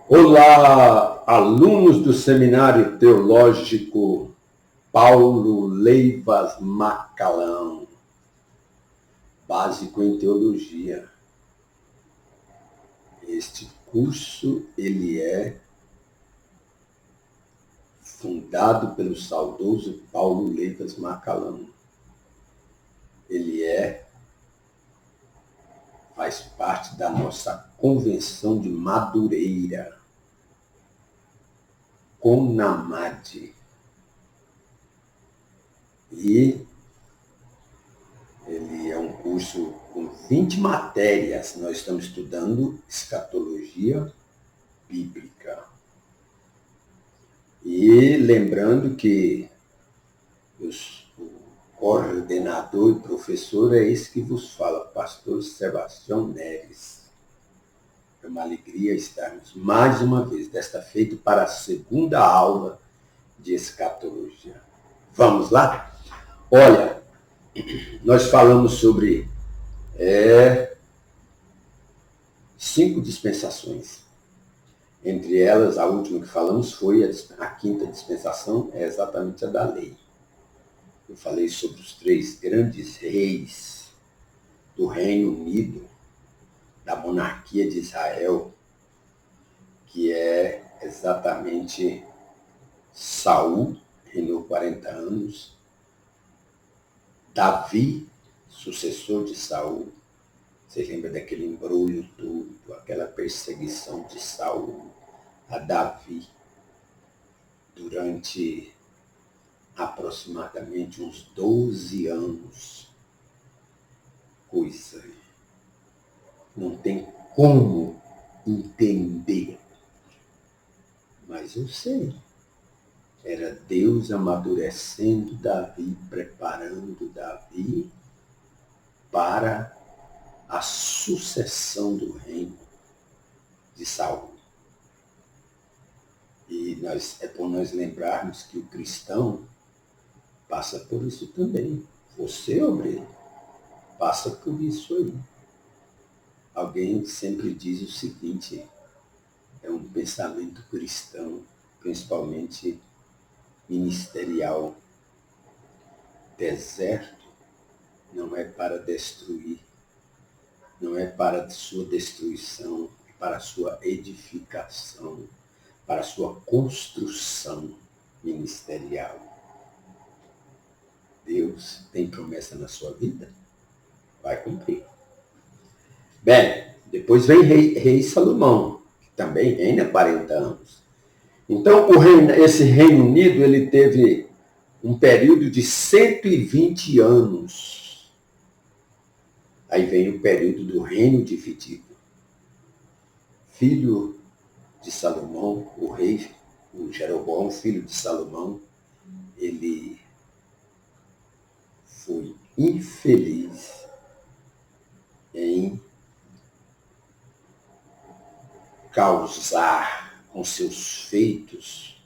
Olá, alunos do Seminário Teológico Paulo Leivas Macalão, básico em teologia. Este curso, ele é fundado pelo saudoso Paulo Leivas Macalão. Ele faz parte da nossa Convenção de Madureira, CONAMAD. E ele é um curso com 20 matérias. Nós estamos estudando escatologia bíblica. E lembrando que o coordenador e professor é esse que vos fala, pastor Sebastião Neres. É uma alegria estarmos mais uma vez, desta feita, para a segunda aula de escatologia. Vamos lá? Olha, nós falamos sobre 5 dispensações. Entre elas, a última que falamos foi a quinta dispensação, é exatamente a da lei. Eu falei sobre os 3 grandes reis do Reino Unido, da monarquia de Israel, que é exatamente Saul, reinou 40 anos, Davi, sucessor de Saul. Você lembra daquele embrulho todo, aquela perseguição de Saul a Davi durante aproximadamente uns 12 anos. Coisa. Não tem como entender. Mas eu sei. Era Deus amadurecendo Davi, preparando Davi para a sucessão do reino de Saul. E é bom nós lembrarmos que o cristão passa por isso também. Você, obreiro, passa por isso aí. Alguém sempre diz o seguinte, é um pensamento cristão, principalmente ministerial. Deserto não é para destruir, não é para sua destruição, é para sua edificação, para sua construção ministerial. Deus tem promessa na sua vida? Vai cumprir. Bem, depois vem rei Salomão, que também reina 40 anos. Então, esse Reino Unido, ele teve um período de 120 anos. Aí vem o período do reino dividido. Filho de Salomão, o rei, o Jeroboão, filho de Salomão, ele foi infeliz em causar com seus feitos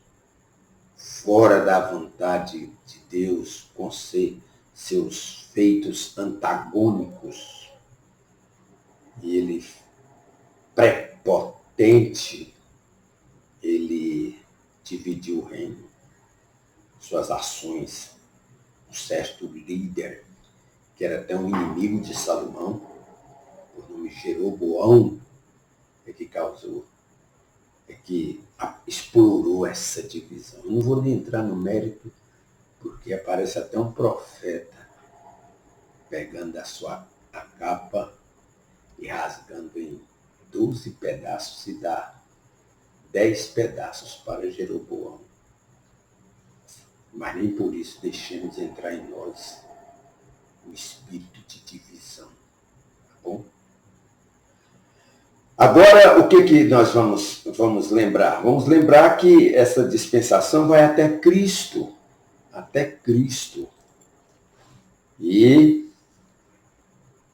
fora da vontade de Deus, com seus feitos antagônicos. E ele, prepotente, ele dividiu o reino, suas ações. Um certo líder, que era até um inimigo de Salomão, o nome Jeroboão, que explorou essa divisão. Eu não vou nem entrar no mérito, porque aparece até um profeta pegando a capa e rasgando em 12 pedaços e dá 10 pedaços para Jeroboão. Mas nem por isso deixemos entrar em nós o espírito de divisão. Tá bom? Agora, o que nós vamos lembrar? Vamos lembrar que essa dispensação vai até Cristo. Até Cristo. E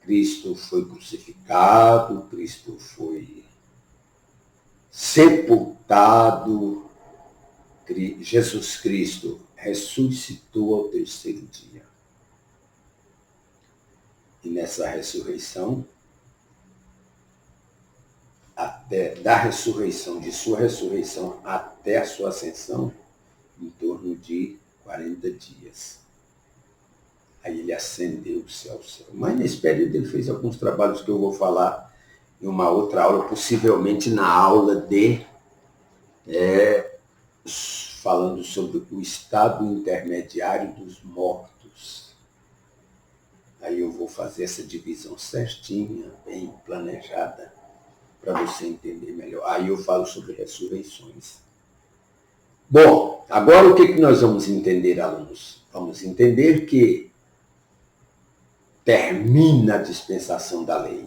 Cristo foi crucificado, Cristo foi sepultado, Jesus Cristo ressuscitou ao 3º dia. E nessa ressurreição, da ressurreição, de sua ressurreição até a sua ascensão, em torno de 40 dias. Aí ele ascendeu-se ao céu. Mas nesse período ele fez alguns trabalhos que eu vou falar em uma outra aula, possivelmente na aula falando sobre o estado intermediário dos mortos. Aí eu vou fazer essa divisão certinha, bem planejada, para você entender melhor. Aí eu falo sobre ressurreições. Bom, agora o que nós vamos entender, alunos? Vamos entender que termina a dispensação da lei.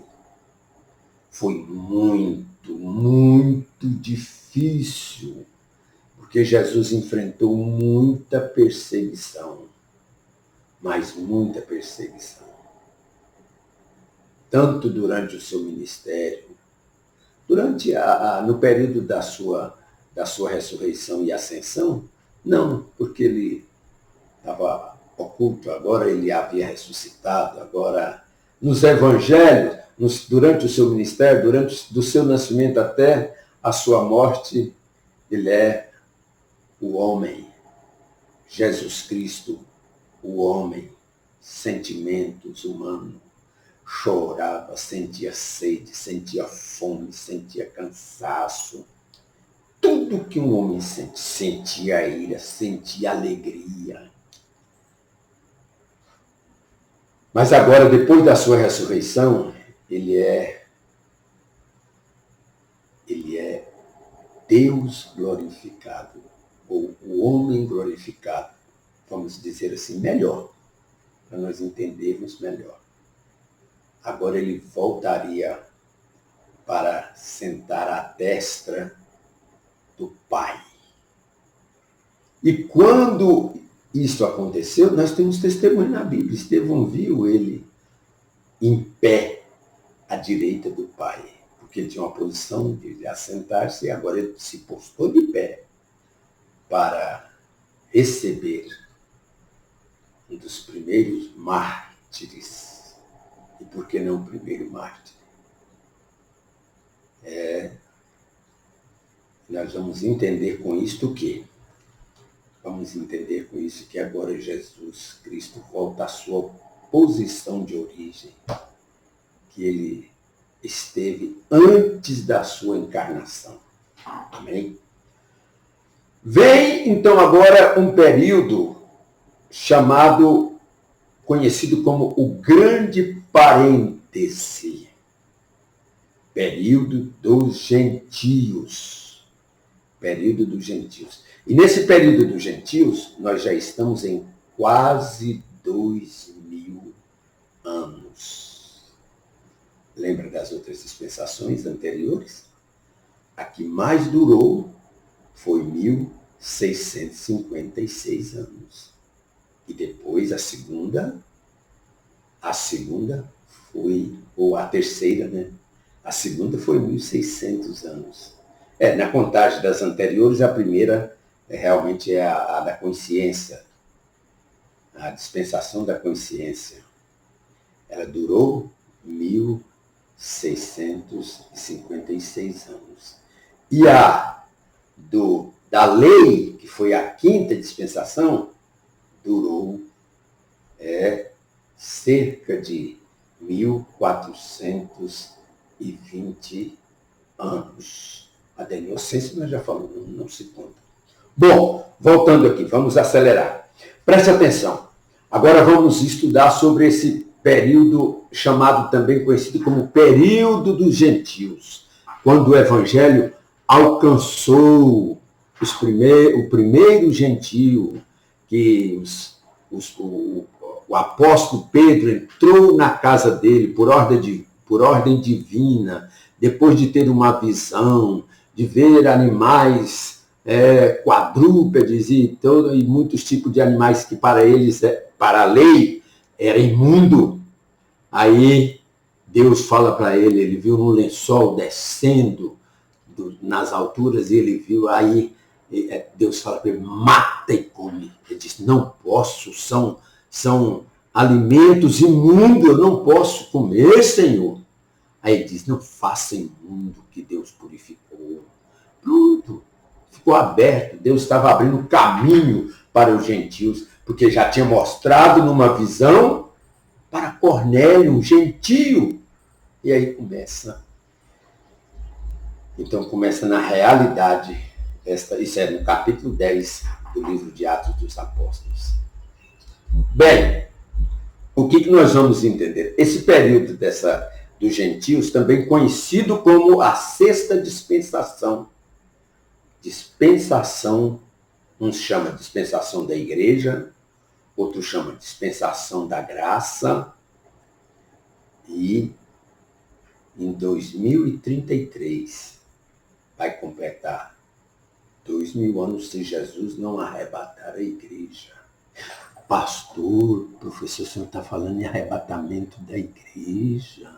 Foi muito, muito difícil, porque Jesus enfrentou muita perseguição, mas muita perseguição. Tanto durante o seu ministério, no período da sua ressurreição e ascensão, não, porque ele estava oculto, agora ele havia ressuscitado, agora nos evangelhos, durante o seu ministério, do seu nascimento até a sua morte, ele é o homem, Jesus Cristo, o homem, sentimentos humanos, chorava, sentia sede, sentia fome, sentia cansaço. Tudo que um homem sente, sentia ira, sentia alegria. Mas agora, depois da sua ressurreição, ele é Deus glorificado, ou o homem glorificado, vamos dizer assim, melhor, para nós entendermos melhor. Agora ele voltaria para sentar à destra do Pai. E quando isso aconteceu, nós temos testemunho na Bíblia. Estevão viu ele em pé à direita do Pai, porque ele tinha uma posição de assentar-se e agora ele se postou de pé para receber um dos primeiros mártires. E por que não o primeiro mártir? Nós vamos entender com isto o quê? Vamos entender com isso que agora Jesus Cristo volta à sua posição de origem, que ele esteve antes da sua encarnação. Amém? Vem, então, agora um período conhecido como o Grande Parêntese, período dos gentios. Período dos gentios. E nesse período dos gentios, nós já estamos em quase 2000 anos. Lembra das outras dispensações anteriores? A que mais durou foi 1656 anos. E depois a segunda foi, ou a terceira, né? A segunda foi 1600 anos. Na contagem das anteriores, a primeira realmente é a da consciência, a dispensação da consciência. Ela durou 1656 anos. E a da lei, que foi a quinta dispensação, durou cerca de 1420 anos. A da inocência nós já falamos, não se conta. Bom, voltando aqui, vamos acelerar. Preste atenção. Agora vamos estudar sobre esse período chamado também conhecido como período dos gentios, quando o evangelho alcançou o primeiro gentio, que o apóstolo Pedro entrou na casa dele por ordem divina, depois de ter uma visão, de ver animais quadrúpedes e muitos tipos de animais que para eles, para a lei, era imundo. Aí Deus fala para ele viu um lençol descendo nas alturas e ele viu, aí Deus fala para ele, mata e come. Ele diz, não posso, são alimentos imundos, eu não posso comer, Senhor. Aí ele diz, não faça imundo que Deus purificou. Pronto, ficou aberto. Deus estava abrindo caminho para os gentios, porque já tinha mostrado numa visão para Cornélio, um gentio. E aí começa. Então começa na realidade, isso é no capítulo 10 do livro de Atos dos Apóstolos. Bem, o que nós vamos entender? Esse período dos gentios, também conhecido como a sexta dispensação. Dispensação, uns chama de dispensação da igreja, outros chama de dispensação da graça. E em 2033 vai completar 2000 anos se Jesus não arrebatar a igreja. Pastor, professor, o senhor está falando em arrebatamento da igreja?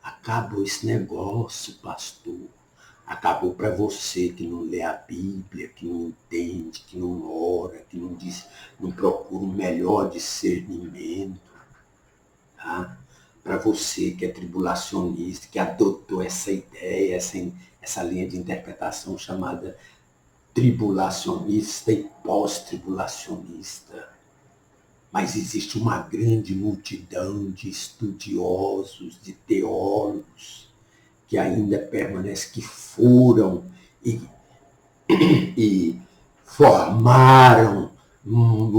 Acabou esse negócio, pastor. Acabou para você que não lê a Bíblia, que não entende, que não ora, que não procura um melhor discernimento. Tá? Para você que é tribulacionista, que adotou essa ideia, essa linha de interpretação chamada tribulacionista e pós-tribulacionista. Mas existe uma grande multidão de estudiosos, de teólogos, que ainda permanecem, que foram e formaram um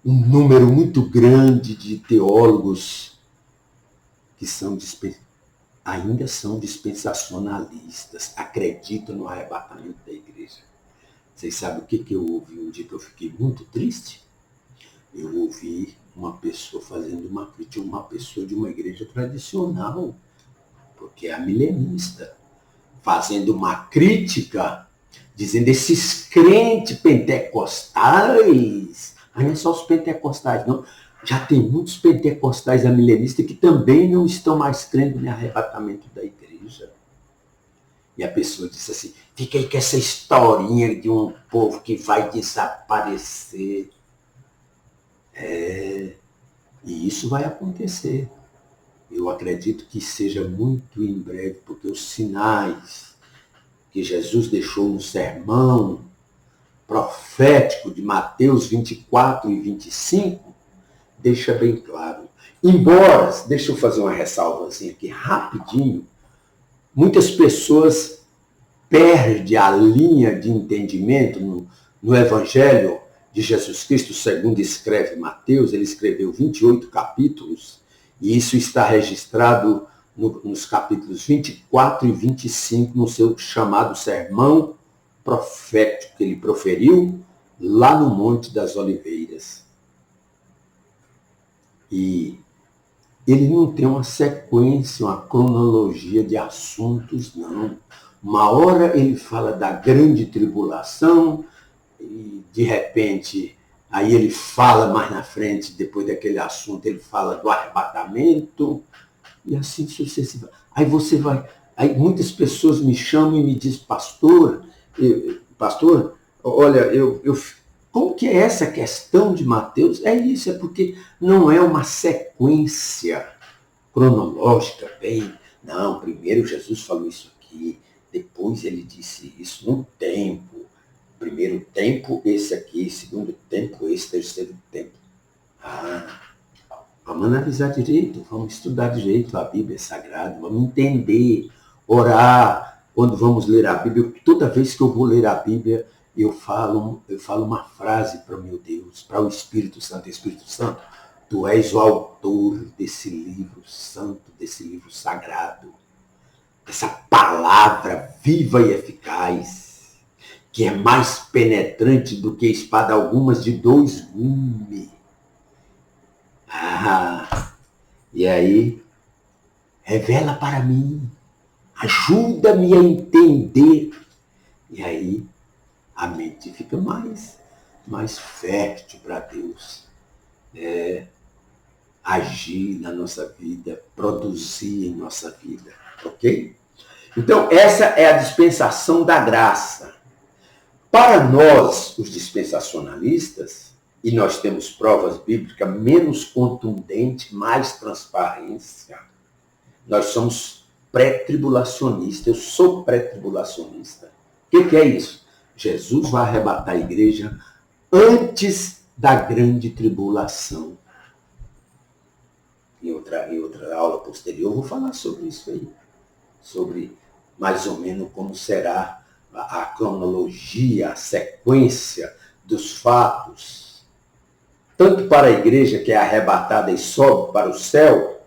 número muito grande de teólogos que ainda são dispensacionalistas, acreditam no arrebatamento da igreja. Vocês sabem o que eu ouvi um dia que eu fiquei muito triste? Eu ouvi uma pessoa fazendo uma crítica, uma pessoa de uma igreja tradicional, porque é a milenista, fazendo uma crítica, dizendo esses crentes pentecostais, não é só os pentecostais, não, já tem muitos pentecostais amilenistas que também não estão mais crendo no arrebatamento da igreja. E a pessoa disse assim, fica aí com essa historinha de um povo que vai desaparecer. E isso vai acontecer. Eu acredito que seja muito em breve, porque os sinais que Jesus deixou no sermão profético de Mateus 24 e 25 deixa bem claro. Embora, deixa eu fazer uma ressalvazinha aqui rapidinho, muitas pessoas perdem a linha de entendimento no Evangelho de Jesus Cristo, segundo escreve Mateus. Ele escreveu 28 capítulos, e isso está registrado nos capítulos 24 e 25, no seu chamado sermão profético que ele proferiu lá no Monte das Oliveiras. E ele não tem uma sequência, uma cronologia de assuntos, não. Uma hora ele fala da grande tribulação, e de repente, aí ele fala mais na frente, depois daquele assunto, ele fala do arrebatamento, e assim sucessivamente. Aí muitas pessoas me chamam e me dizem, pastor, olha, como que é essa questão de Mateus? É isso, é porque não é uma sequência cronológica, bem, não, primeiro Jesus falou isso aqui, depois ele disse isso no tempo, primeiro tempo esse aqui, segundo tempo esse, terceiro tempo. Vamos analisar direito, vamos estudar direito a Bíblia Sagrada, vamos entender, orar quando vamos ler a Bíblia. Toda vez que eu vou ler a Bíblia, eu falo uma frase para o meu Deus, para o Espírito Santo. Espírito Santo, tu és o autor desse livro santo, desse livro sagrado, essa palavra viva e eficaz, que é mais penetrante do que espada algumas de 2 gumes. E aí, revela para mim, ajuda-me a entender. E aí, a mente fica mais fértil para Deus agir na nossa vida, produzir em nossa vida, ok? Então, essa é a dispensação da graça. Para nós, os dispensacionalistas, e nós temos provas bíblicas menos contundentes, mais transparência, Nós somos pré-tribulacionistas. Eu sou pré-tribulacionista. O que é isso? Jesus vai arrebatar a igreja antes da grande tribulação. Em outra aula posterior, eu vou falar sobre isso aí. Sobre mais ou menos como será a cronologia, a sequência dos fatos. Tanto para a igreja que é arrebatada e sobe para o céu,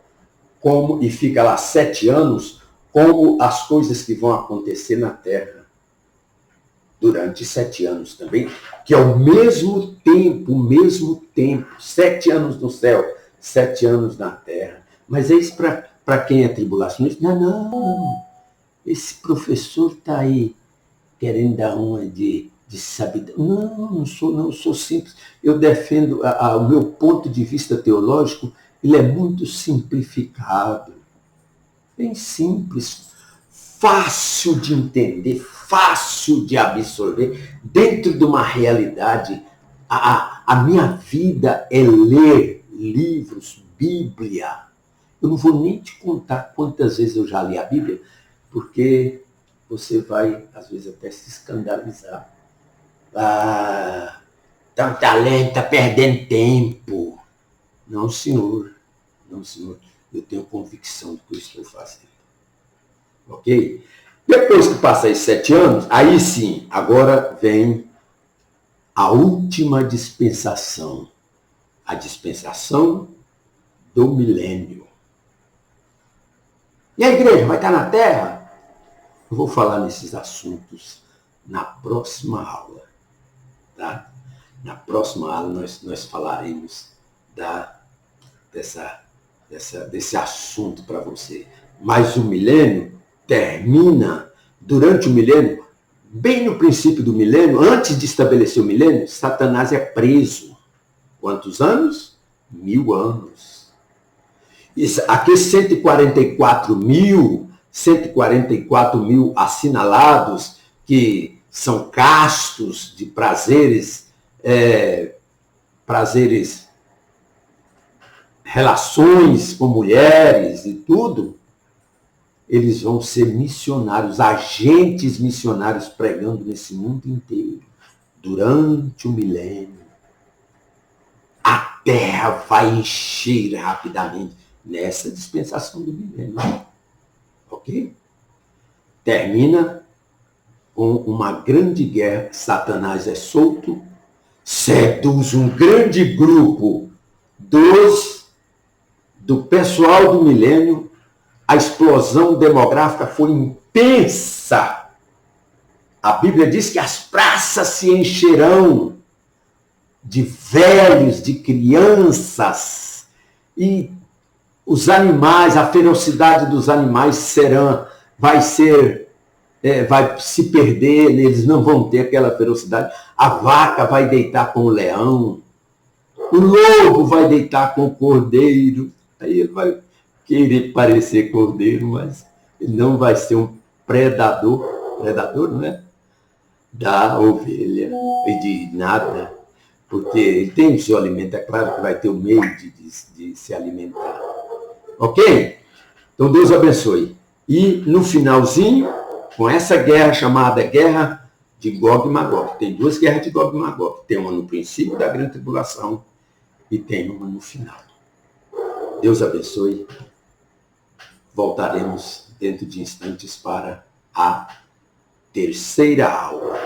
como e fica lá 7 anos, como as coisas que vão acontecer na terra durante 7 anos também, que é o mesmo tempo, 7 anos no céu, 7 anos na terra. Mas é isso para quem é tribulacionista? Não. Esse professor está aí querendo dar uma de sabedoria. Não sou simples. Eu defendo o meu ponto de vista teológico, ele é muito simplificado. Bem simples, fácil de entender, fácil de absorver, dentro de uma realidade. A minha vida é ler livros, Bíblia. Eu não vou nem te contar quantas vezes eu já li a Bíblia, porque você vai, às vezes, até se escandalizar. Tanta lente, está perdendo tempo. Não, senhor. Eu tenho convicção do que eu estou fazendo. Ok? Depois que passa esses 7 anos, aí sim, agora vem a última dispensação. A dispensação do milênio. E a igreja vai estar na terra? Eu vou falar nesses assuntos na próxima aula. Tá? Na próxima aula nós falaremos desse assunto para você. Mas o milênio termina durante o milênio, bem no princípio do milênio, antes de estabelecer o milênio, Satanás é preso. Quantos anos? 1000 anos. Aqueles 144 mil assinalados, que são castos de prazeres, relações com mulheres e tudo, eles vão ser missionários, agentes missionários pregando nesse mundo inteiro, durante o milênio. A terra vai encher rapidamente nessa dispensação do milênio. Ok? Termina com uma grande guerra. Satanás é solto, seduz um grande grupo do pessoal do milênio. A explosão demográfica foi intensa. A Bíblia diz que as praças se encherão de velhos, de crianças, e os animais, a ferocidade dos animais vai se perder, eles não vão ter aquela ferocidade. A vaca vai deitar com o leão, o lobo vai deitar com o cordeiro. Aí ele vai querer parecer cordeiro, mas ele não vai ser um predador, não é? Da ovelha e de nada, porque ele tem o seu alimento, é claro que vai ter o meio de se alimentar. Ok? Então Deus abençoe. E no finalzinho, com essa guerra chamada Guerra de Gog e Magog, tem 2 guerras de Gog e Magog, tem uma no princípio da grande tribulação e tem uma no final. Deus abençoe. Voltaremos dentro de instantes para a terceira aula.